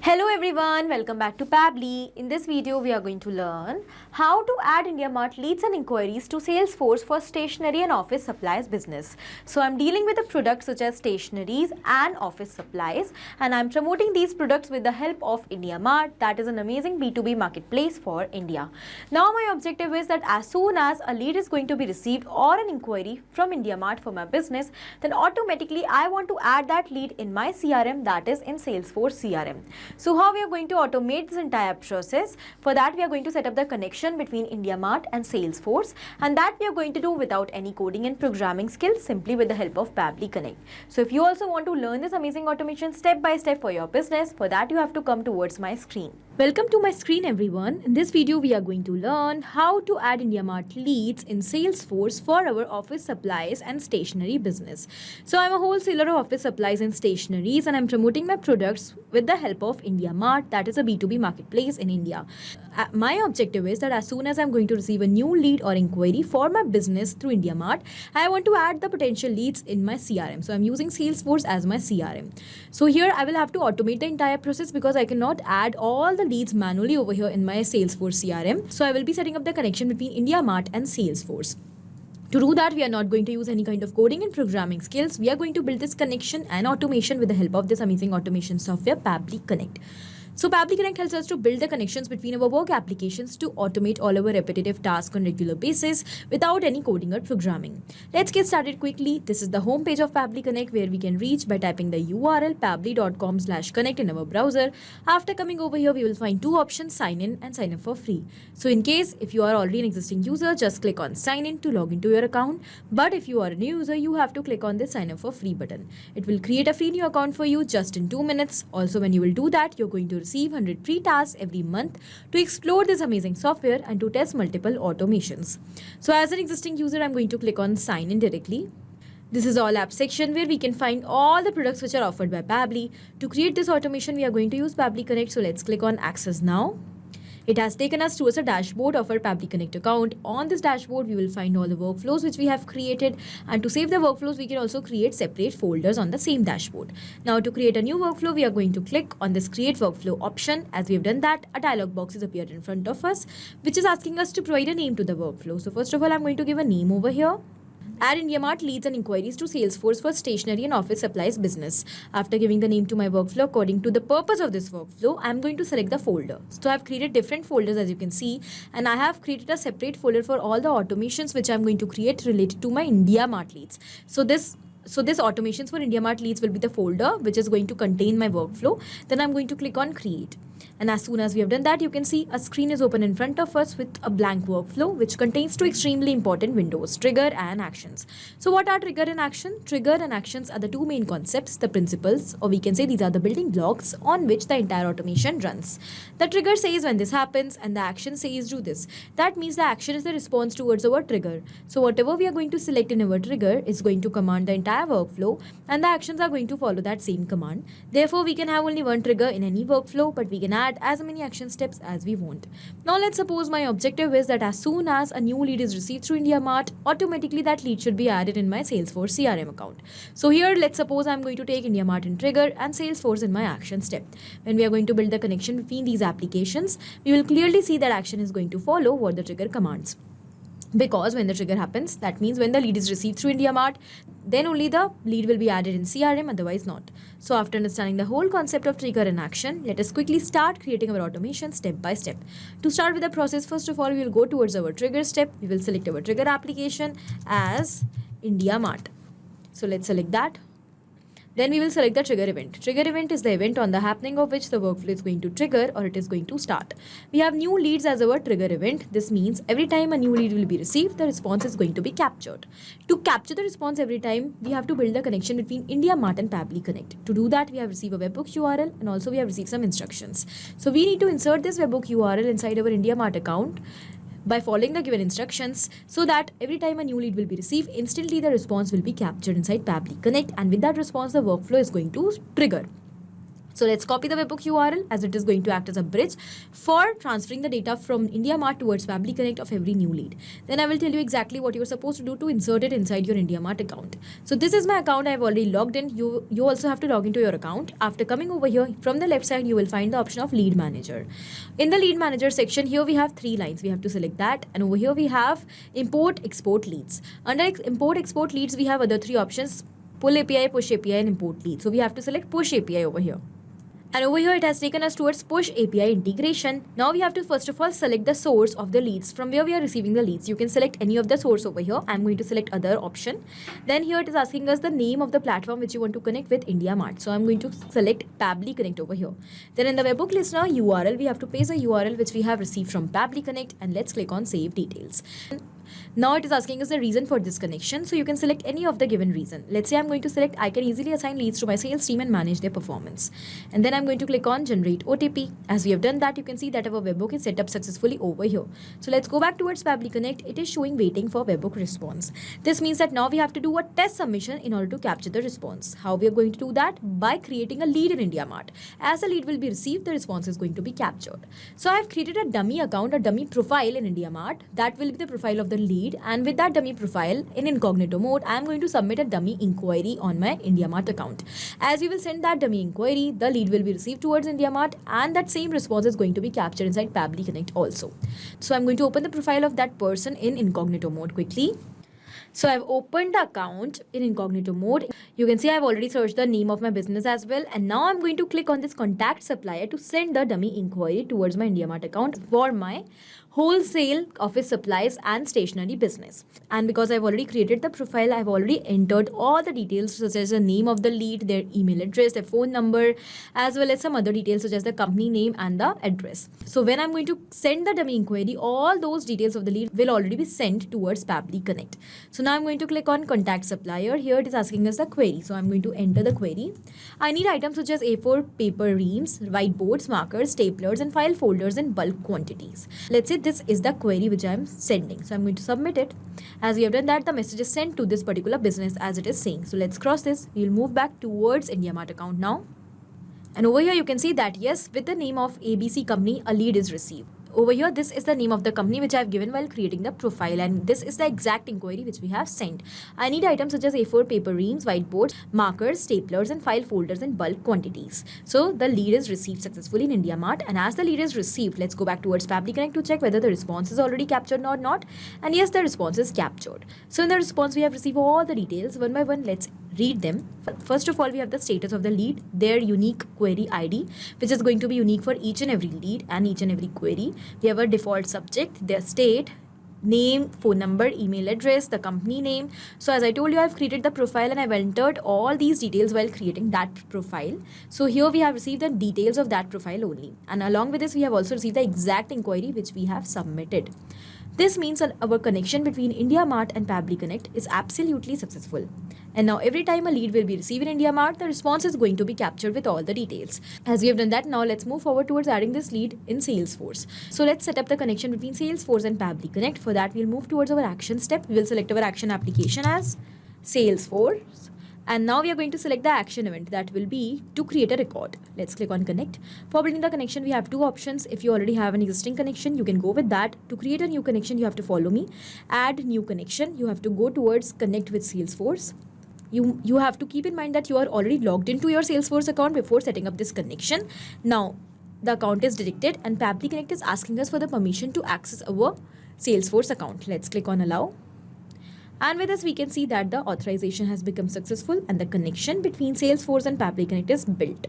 Hello everyone, welcome back to Pabbly. In this video, we are going to learn how to add IndiaMART leads and inquiries to Salesforce for stationery and office supplies business. So I'm dealing with the products such as stationeries and office supplies, and I'm promoting these products with the help of IndiaMART, that is an amazing B2B marketplace for India. Now my objective is that as soon as a lead is going to be received or an inquiry from IndiaMART for my business, then automatically I want to add that lead in my CRM, that is in Salesforce CRM. So how we are going to automate this entire process? For that, we are going to set up the connection between IndiaMART and Salesforce, and that we are going to do without any coding and programming skills, simply with the help of Pabbly Connect. So if you also want to learn this amazing automation step by step for your business, for that you have to come towards my screen. Welcome to my screen everyone. In this video, we are going to learn how to add IndiaMART leads in Salesforce for our office supplies and stationery business. So I'm a wholesaler of office supplies and stationeries, and I'm promoting my products with the help of IndiaMART, that is a B2B marketplace in India. My objective is that as soon as I'm going to receive a new lead or inquiry for my business through IndiaMART, I want to add the potential leads in my CRM. So I'm using Salesforce as my CRM. So here I will have to automate the entire process because I cannot add all the leads manually over here in my Salesforce CRM. So I will be setting up the connection between IndiaMART and Salesforce. To do that, we are not going to use any kind of coding and programming skills. We are going to build this connection and automation with the help of this amazing automation software, Pabbly Connect. So Pabbly Connect helps us to build the connections between our work applications to automate all our repetitive tasks on regular basis without any coding or programming. Let's get started quickly. This is the home page of Pabbly Connect, where we can reach by typing the URL pabbly.com/connect in our browser. After coming over here, we will find two options: sign in and sign up for free. So in case if you are already an existing user, just click on sign in to log into your account. But if you are a new user, you have to click on this sign up for free button. It will create a free new account for you just in 2 minutes. Also, when you will do that, you're going to receive 100 free tasks every month to explore this amazing software and to test multiple automations. So as an existing user, I'm going to click on sign in directly. This is all app section where we can find all the products which are offered by Pabbly. To create this automation, we are going to use Pabbly Connect. So let's click on access now. It has taken us towards a dashboard of our Pabbly Connect account. On this dashboard, we will find all the workflows which we have created. And to save the workflows, we can also create separate folders on the same dashboard. Now, to create a new workflow, we are going to click on this create workflow option. As we have done that, a dialog box is appeared in front of us, which is asking us to provide a name to the workflow. So first of all, I'm going to give a name over here. Add IndiaMART leads and inquiries to Salesforce for stationery and office supplies business. After giving the name to my workflow according to the purpose of this workflow, I'm going to select the folder. So I've created different folders, as you can see, and I have created a separate folder for all the automations which I'm going to create related to my IndiaMART leads. So this automations for IndiaMART leads will be the folder which is going to contain my workflow. Then I'm going to click on create. And as soon as we have done that, you can see a screen is open in front of us with a blank workflow which contains two extremely important windows: trigger and actions. So what are trigger and action? Trigger and actions are the two main concepts, the principles, or we can say these are the building blocks on which the entire automation runs. The trigger says when this happens and the action says do this. That means the action is the response towards our trigger. So whatever we are going to select in our trigger is going to command the entire workflow, and the actions are going to follow that same command. Therefore, we can have only one trigger in any workflow, but we can add as many action steps as we want. Now let's suppose my objective is that as soon as a new lead is received through IndiaMART, automatically that lead should be added in my Salesforce CRM account. So here let's suppose I'm going to take IndiaMART in trigger and Salesforce in my action step. When we are going to build the connection between these applications, we will clearly see that action is going to follow what the trigger commands. Because when the trigger happens, that means when the lead is received through IndiaMART, then only the lead will be added in CRM, otherwise not. So after understanding the whole concept of trigger and action, let us quickly start creating our automation step by step. To start with the process, first of all, we will go towards our trigger step. We will select our trigger application as IndiaMART. So let's select that. Then we will select the trigger event. Trigger event is the event on the happening of which the workflow is going to trigger or it is going to start. We have new leads as our trigger event. This means every time a new lead will be received, the response is going to be captured. To capture the response every time, we have to build the connection between IndiaMART and Pabbly Connect. To do that, we have received a webhook URL and also we have received some instructions. So we need to insert this webhook URL inside our IndiaMART account by following the given instructions, so that every time a new lead will be received, instantly the response will be captured inside Pabbly Connect, and with that response the workflow is going to trigger. So let's copy the webhook URL as it is going to act as a bridge for transferring the data from IndiaMART towards Pabbly Connect of every new lead. Then I will tell you exactly what you're supposed to do to insert it inside your IndiaMART account. So this is my account. I've already logged in. You also have to log into your account. After coming over here, from the left side, you will find the option of Lead Manager. In the Lead Manager section, here we have 3 lines. We have to select that. And over here, we have Import, Export Leads. Under Import, Export Leads, we have other 3 options: Pull API, Push API, and Import Leads. So we have to select Push API over here. And over here, it has taken us towards Push API integration. Now we have to first of all select the source of the leads from where we are receiving the leads. You can select any of the source over here. I'm going to select other option. Then here it is asking us the name of the platform which you want to connect with IndiaMART. So I'm going to select Pabbly Connect over here. Then in the webhook listener URL, we have to paste a URL which we have received from Pabbly Connect, and let's click on Save Details. Now it is asking us the reason for this connection. So you can select any of the given reason. Let's say I'm going to select I can easily assign leads to my sales team and manage their performance. And then I'm going to click on Generate OTP. As we have done that, you can see that our webhook is set up successfully over here. So let's go back towards Pabbly Connect. It is showing waiting for webhook response. This means that now we have to do a test submission in order to capture the response. How we are going to do that? By creating a lead in IndiaMART. As the lead will be received, the response is going to be captured. So I've created a dummy account, a dummy profile in IndiaMART. That will be the profile of the lead, and with that dummy profile in incognito mode, I am going to submit a dummy inquiry on my IndiaMART account. As we will send that dummy inquiry, the lead will be received towards IndiaMART, and that same response is going to be captured inside Pabbly Connect also. So I'm going to open the profile of that person in incognito mode quickly. So I've opened the account in incognito mode. You can see I've already searched the name of my business as well. And now I'm going to click on this contact supplier to send the dummy inquiry towards my IndiaMART account for my wholesale office supplies and stationery business. And because I've already created the profile, I've already entered all the details such as the name of the lead, their email address, their phone number, as well as some other details such as the company name and the address. So when I'm going to send the dummy inquiry, all those details of the lead will already be sent towards Pabbly Connect. So now I'm going to click on contact supplier. Here it is asking us the query. So I'm going to enter the query. I need items such as A4 paper reams, whiteboards, markers, staplers, and file folders in bulk quantities. Let's say this is the query which I am sending. So I'm going to submit it. As we have done that, the message is sent to this particular business as it is saying. So let's cross this. We'll move back towards IndiaMART account now. And over here you can see that yes, with the name of ABC company, a lead is received. Over here, this is the name of the company which I have given while creating the profile, and this is the exact inquiry which we have sent. I need items such as A4 paper reams, whiteboards, markers, staplers, and file folders in bulk quantities. So the lead is received successfully in IndiaMART, and as the lead is received, let's go back towards Pabbly Connect to check whether the response is already captured or not. And yes, the response is captured. So in the response, we have received all the details one by one. Let's read them. First of all, we have the status of the lead, their unique query ID, which is going to be unique for each and every lead and each and every query. We have a default subject, their state, name, phone number, email address, the company name. So as I told you, I've created the profile and I've entered all these details while creating that profile. So here we have received the details of that profile only. And along with this, we have also received the exact inquiry which we have submitted. This means that our connection between IndiaMART and Pabbly Connect is absolutely successful. And now every time a lead will be received in IndiaMART, the response is going to be captured with all the details. As we have done that, now let's move forward towards adding this lead in Salesforce. So let's set up the connection between Salesforce and Pabbly Connect. For that, we'll move towards our action step. We will select our action application as Salesforce. And now we are going to select the action event that will be to create a record. Let's click on connect. For building the connection, we have two options. If you already have an existing connection, you can go with that. To create a new connection, you have to follow me. Add new connection. You have to go towards connect with Salesforce. You have to keep in mind that you are already logged into your Salesforce account before setting up this connection. Now, the account is detected and Pabbly Connect is asking us for the permission to access our Salesforce account. Let's click on allow. And with this, we can see that the authorization has become successful and the connection between Salesforce and Pabbly Connect is built.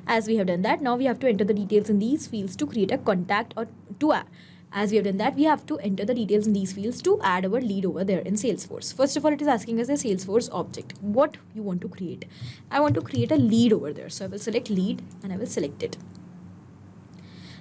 As we have done that, now we have to enter the details in these fields to create a contact or to add. As we have done that, we have to enter the details in these fields to add our lead over there in Salesforce. First of all, it is asking us a Salesforce object. What you want to create? I want to create a lead over there. So I will select lead and I will select it.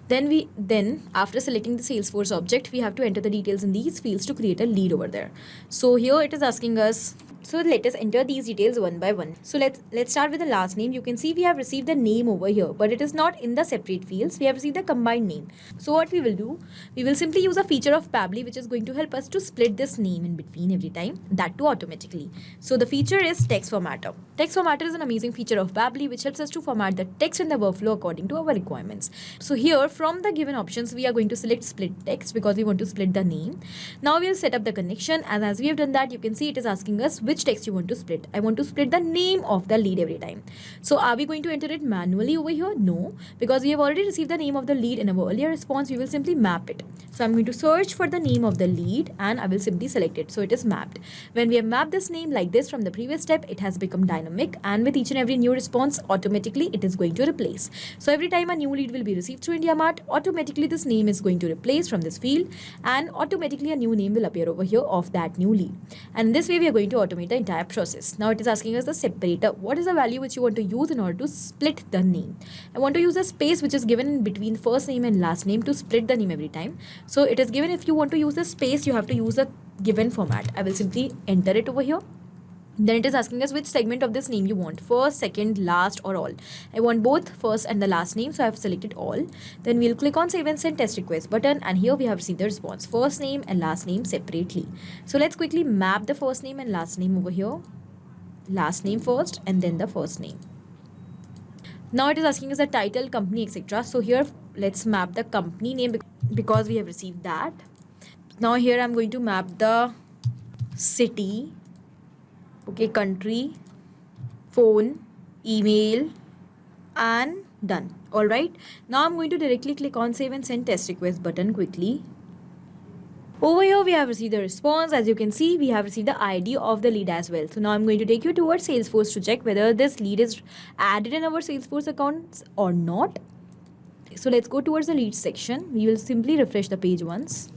Then after selecting the Salesforce object, we have to enter the details in these fields to create a lead over there. So here it is asking us, so let us enter these details one by one. So let's start with the last name. You can see we have received the name over here, but it is not in the separate fields. We have received the combined name. So what we will do, we will simply use a feature of Pabbly which is going to help us to split this name in between every time, that too automatically. So the feature is text formatter. Text formatter is an amazing feature of Pabbly which helps us to format the text in the workflow according to our requirements. So here from the given options, we are going to select split text because we want to split the name. Now we'll set up the connection, and as we have done that, you can see it is asking us which text you want to split. I want to split the name of the lead every time. So are we going to enter it manually over here? No, because we have already received the name of the lead in our earlier response. We will simply map it. So I'm going to search for the name of the lead and I will simply select it. So it is mapped. When we have mapped this name like this from the previous step, it has become dynamic, and with each and every new response, automatically it is going to replace. So every time a new lead will be received through IndiaMART, automatically this name is going to replace from this field, and automatically a new name will appear over here of that new lead. And in this way, we are going to automate the entire process. Now it is asking us the separator. What is the value which you want to use in order to split the name? I want to use a space which is given in between first name and last name to split the name every time. So it is given, if you want to use the space, you have to use a given format. I will simply enter it over here. Then it is asking us which segment of this name you want, first, second, last, or all. I want both first and the last name, so I have selected all. Then we'll click on save and send test request button, and here we have received the response, first name and last name separately. So let's quickly map the first name and last name over here. Last name first and then the first name. Now it is asking us the title, company, etc. So here let's map the company name because we have received that. Now here I'm going to map the city, okay, country, phone, email, and done. All right, now I'm going to directly click on save and send test request button quickly. Over here we have received the response. As you can see, we have received the ID of the lead as well. So now I'm going to take you towards Salesforce to check whether this lead is added in our Salesforce accounts or not. So let's go towards the lead section. We will simply refresh the page once.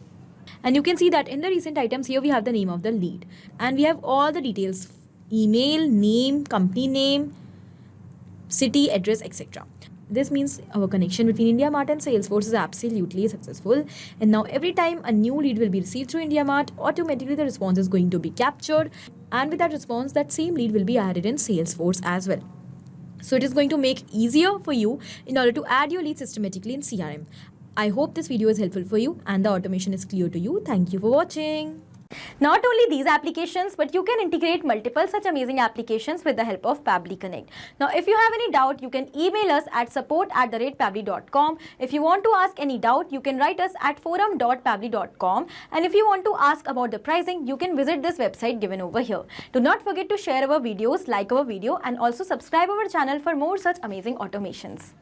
And you can see that in the recent items here we have the name of the lead. And we have all the details, email, name, company name, city, address, etc. This means our connection between IndiaMART and Salesforce is absolutely successful. And now every time a new lead will be received through IndiaMART, automatically the response is going to be captured. And with that response, that same lead will be added in Salesforce as well. So it is going to make easier for you in order to add your lead systematically in CRM. I hope this video is helpful for you and the automation is clear to you. Thank you for watching. Not only these applications, but you can integrate multiple such amazing applications with the help of Pabbly Connect. Now, if you have any doubt, you can email us at support@pabbly.com. If you want to ask any doubt, you can write us at forum.pabbly.com. And if you want to ask about the pricing, you can visit this website given over here. Do not forget to share our videos, like our video, and also subscribe our channel for more such amazing automations.